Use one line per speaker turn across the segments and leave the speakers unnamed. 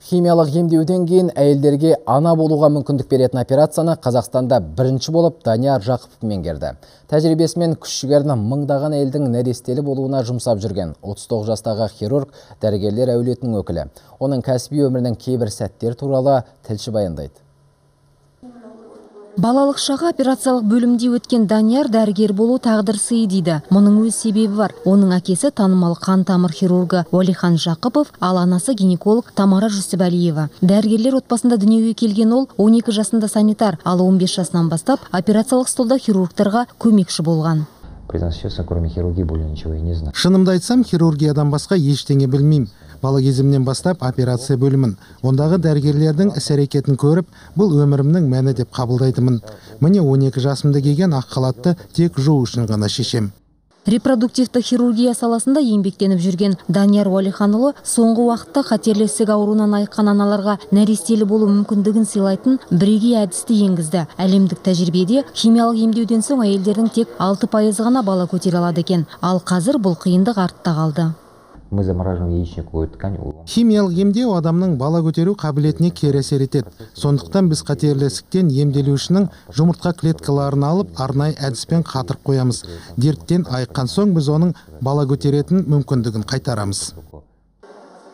Химиялық емдеуден кейін әйелдерге ана болуға мүмкіндік беретін операцияны Қазақстанда бірінші болып Данияр Жақыпов меңгерді. Тәжірибесімен күш-жігерін мыңдаған әйелдің нәрестелі болуына жұмсап жүрген 39 жастағы хирург дәрігерлер әулетінің өкілі. Оның кәсіби өмірінің кейбір сәттер туралы тілші баяндайды.
Балалық шағы операциялық бөлімде өткен Данияр дәрігер болу тағдыр сыйы дейді. Мұның өз себебі бар. Оның әкесі танымал қан тамыр хирургы Уәлихан Жақыпов, ал анасы гинеколог Тамара Жүсіпәлиева. Дәрігерлер отбасында дүниеге келген ол 12 жасында санитар, ал 15 жасынан бастап операциялық столда хирургтарға көмекші болған.
Кроме хирургии более ничего и не знаю.
Шынымды айтсам, хирургиядан басқа ештеңе білмеймін. Бала кезімнен бастап операция бөлімін. Ондағы дәрігерлердің іс-әрекетін көріп, бұл өмірімнің мәні деп қабылдайтымын. Міне 12 жасымда киген ақ халатты тек жуу үшін ғана шешем.
Репродуктивті хирургия саласында еңбектеніп жүрген Данияр Уәлиханұлы соңғы уақытта қатерлі ісік ауруынан айыққан аналарға нәрестелі болу мүмкіндігін сыйлайтын бірегей әдісті енгізді. Әлемдік тәжірибеде химиялық емдеуден соң әйелдердің тек 6% ғана бала көтере алады екен. Ал қазір бұл қиындық артта қалды.
Мы замораживаем яичниковую ткань.
Химиялық емдеу адамның бала көтеру қабілетіне кері әсер етеді. Сондықтан біз қатерлі ісіктен емделушінің жұмыртқа клеткаларын алып, арнайы әдіспен қатырып қоямыз. Дерттен айыққан соң біз оның бала көтеретін мүмкіндігін қайтарамыз.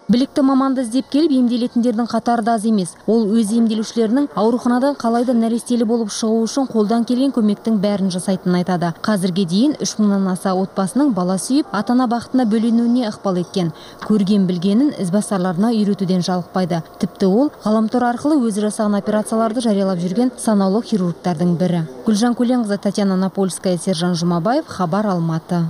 Білікті маманды іздеп келіп емделетіндердің қатары да аз емес. Ол өз емделушілерінің ауруханадан қалайда нәрестелі болып шығу үшін қолдан келген көмектің бәрін жасайтынын айтады. Қазірге дейін 3000-нан аса отбасының бала сүйіп, ата-ана бақытына бөленуіне ықпал еткен. Көрген білгенін ізбасарларына үйретуден жалықпайды. Тіпті ол ғаламтор арқылы өзі жасаған операцияларды жариялап жүрген санаулы хирургтардың бірі. Гүлжан Көленқызы, Татьяна Напольская, Сержан Жұмабаев, Хабар, Алматы.